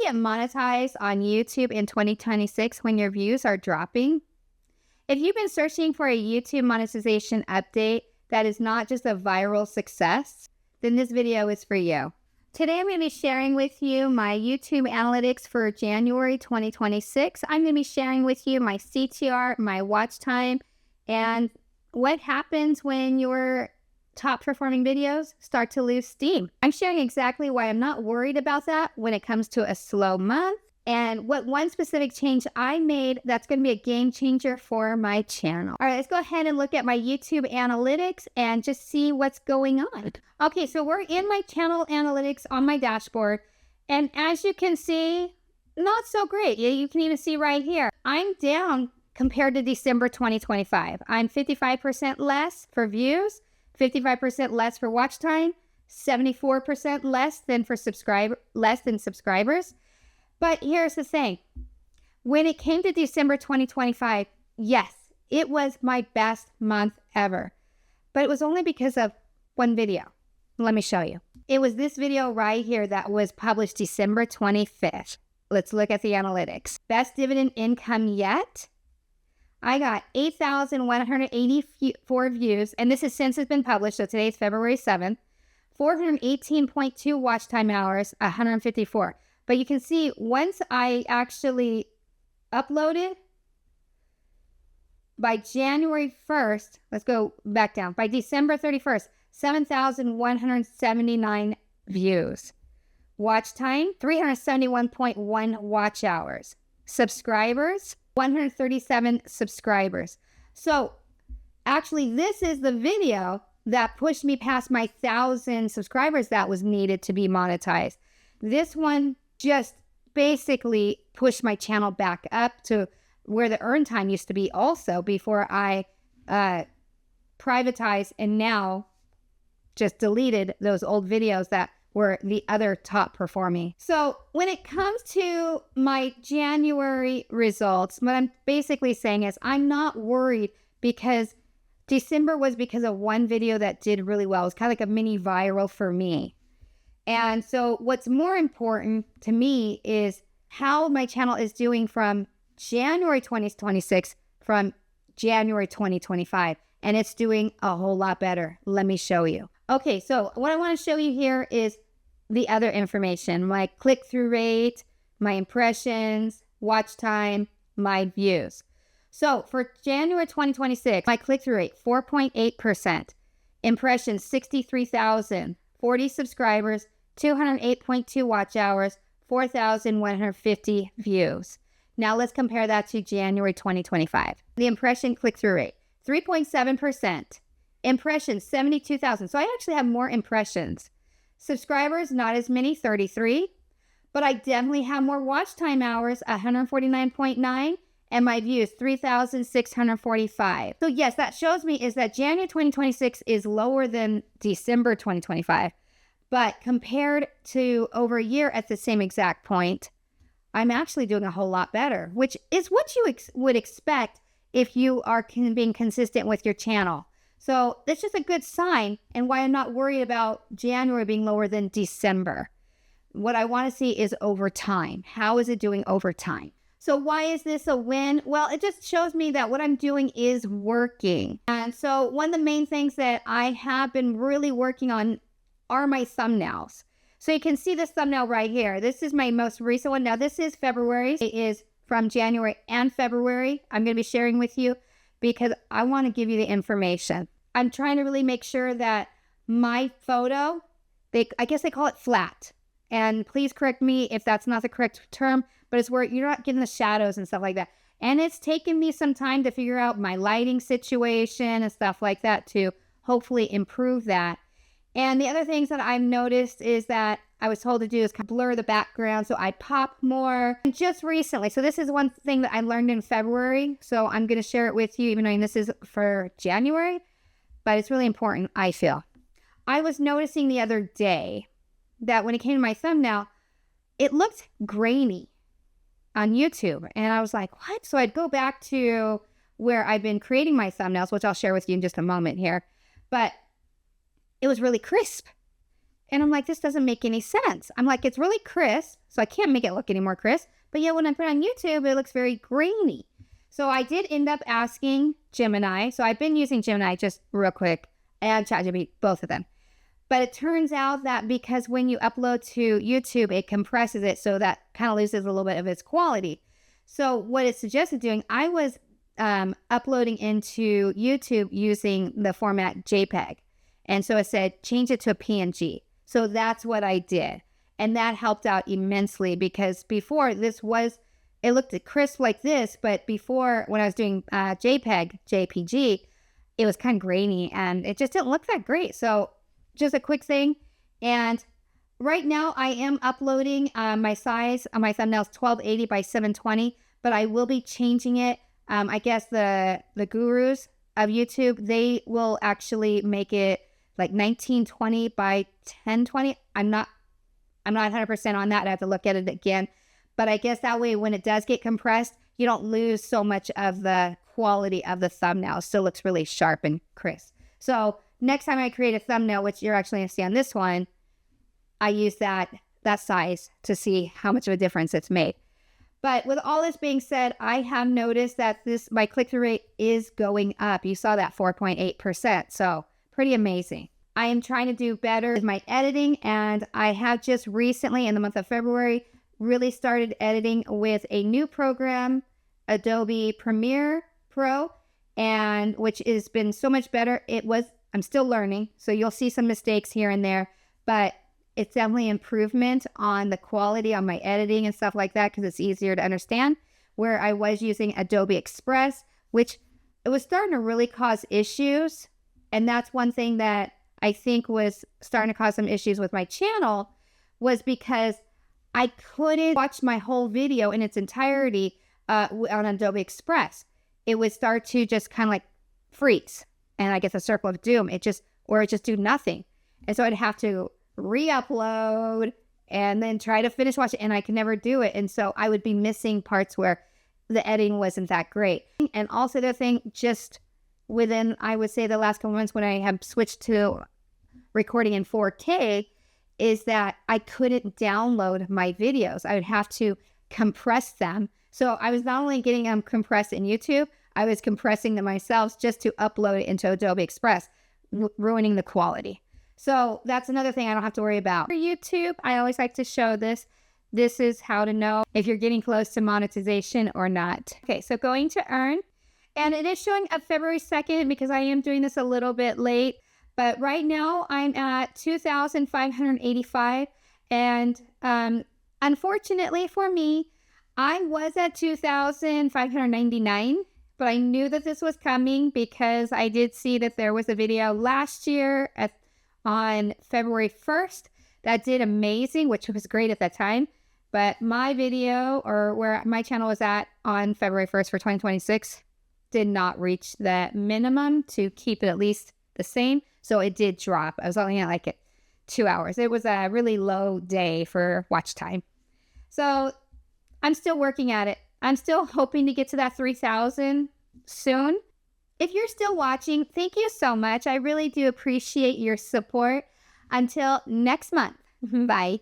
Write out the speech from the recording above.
get monetized on YouTube in 2026 when your views are dropping? If you've been searching for a YouTube monetization update that is not just a viral success, then this video is for you. Today, I'm going to be sharing with you my YouTube analytics for January 2026. I'm going to be sharing with you my CTR, my watch time, and what happens when your top performing videos start to lose steam. I'm sharing exactly why I'm not worried about that when it comes to a slow month, and what one specific change I made that's going to be a game changer for my channel. All right, let's go ahead and look at my YouTube analytics and just see what's going on. Okay, so we're in my channel analytics on my dashboard, and as you can see, not so great. You can even see right here, I'm down compared to December 2025. I'm 55% less for views, 55% less for watch time, 74% less than subscribers. But here's the thing. When it came to December 2025, yes, it was my best month ever. But it was only because of one video. Let me show you. It was this video right here that was published December 25th. Let's look at the analytics. Best dividend income yet. I got 8,184 views, and this is since it's been published, so today's February 7th. 418.2 watch time hours, 154. But you can see once I actually uploaded, by January 1st, let's go back down. By December 31st, 7,179 views. Watch time, 371.1 watch hours. Subscribers, 137 subscribers. So actually, this is the video that pushed me past my 1,000 subscribers that was needed to be monetized. This one just basically pushed my channel back up to where the earn time used to be also before I privatized and now just deleted those old videos that were the other top performing. So when it comes to my January results, what I'm basically saying is I'm not worried because December was because of one video that did really well. It was kind of like a mini viral for me. And so what's more important to me is how my channel is doing from January 2026 from January 2025. And it's doing a whole lot better. Let me show you. Okay, so what I want to show you here is the other information, my click-through rate, my impressions, watch time, my views. So for January 2026, my click-through rate, 4.8%. Impressions, 63,000. 40 subscribers, 208.2 watch hours, 4,150 views. Now let's compare that to January 2025. The impression click-through rate, 3.7%. Impressions, 72,000. So I actually have more impressions. Subscribers, not as many, 33. But I definitely have more watch time hours, 149.9. And my views, 3,645. So yes, that shows me is that January 2026 is lower than December 2025. But compared to over a year at the same exact point, I'm actually doing a whole lot better, which is what you would expect if you are being consistent with your channel. So that's just a good sign and why I'm not worried about January being lower than December. What I want to see is over time. How is it doing over time? So why is this a win? Well, it just shows me that what I'm doing is working. And so one of the main things that I have been really working on are my thumbnails. So you can see this thumbnail right here. This is my most recent one. Now this is February. It is from January and February. I'm going to be sharing with you because I want to give you the information. I'm trying to really make sure that my photo, I guess they call it flat. And please correct me if that's not the correct term, but it's where you're not getting the shadows and stuff like that. And it's taken me some time to figure out my lighting situation and stuff like that to hopefully improve that. And the other things that I've noticed is that I was told to do is kind of blur the background so I pop more. And just recently, so this is one thing that I learned in February, so I'm going to share it with you even though this is for January, but it's really important, I feel. I was noticing the other day that when it came to my thumbnail, it looked grainy on YouTube. And I was like, what? So I'd go back to where I've been creating my thumbnails, which I'll share with you in just a moment here. But it was really crisp. And I'm like, this doesn't make any sense. I'm like, it's really crisp, so I can't make it look any more crisp. But yeah, when I put it on YouTube, it looks very grainy. So I did end up asking Gemini. So I've been using Gemini just real quick and ChatGPT, both of them. But it turns out that because when you upload to YouTube, it compresses it, so that kind of loses a little bit of its quality. So what it suggested doing, I was uploading into YouTube using the format JPEG. And so it said, change it to a PNG. So that's what I did. And that helped out immensely, because before it looked crisp like this, but before when I was doing JPEG, it was kind of grainy and it just didn't look that great. So just a quick thing. And right now I am uploading my size on my thumbnails 1280 by 720, but I will be changing it. I guess the gurus of YouTube, they will actually make it like 1920 by 1020. I'm not 100% on that. I have to look at it again. But I guess that way, when it does get compressed, you don't lose so much of the quality of the thumbnail. Still looks really sharp and crisp. So next time I create a thumbnail, which you're actually going to see on this one, I use that size to see how much of a difference it's made. But with all this being said, I have noticed that my click-through rate is going up. You saw that 4.8%. So pretty amazing. I am trying to do better with my editing, and I have just recently, in the month of February, really started editing with a new program, Adobe Premiere Pro, and which has been so much better. I'm still learning, so you'll see some mistakes here and there, but it's definitely improvement on the quality on my editing and stuff like that, because it's easier to understand. Where I was using Adobe Express, which it was starting to really cause issues, and that's one thing that I think was starting to cause some issues with my channel, was because I couldn't watch my whole video in its entirety on Adobe Express. It would start to just kind of like freeze, and I get the circle of doom. It just do nothing. And so I'd have to re-upload and then try to finish watching, and I could never do it. And so I would be missing parts where the editing wasn't that great. And also the thing, just within, I would say, the last couple months when I have switched to recording in 4K, is that I couldn't download my videos. I would have to compress them. So I was not only getting them compressed in YouTube, I was compressing them myself just to upload it into Adobe Express, ruining the quality. So that's another thing I don't have to worry about. For YouTube, I always like to show this. This is how to know if you're getting close to monetization or not. Okay, so going to earn. And it is showing up February 2nd because I am doing this a little bit late. But right now I'm at 2,585. And unfortunately for me, I was at 2,599. But I knew that this was coming because I did see that there was a video last year on February 1st that did amazing, which was great at that time. But my video, or where my channel was at on February 1st for 2026, did not reach the minimum to keep it at least the same. So it did drop. I was only at like 2 hours. It was a really low day for watch time. So I'm still working at it. I'm still hoping to get to that 3,000 soon. If you're still watching, thank you so much. I really do appreciate your support. Until next month. Bye.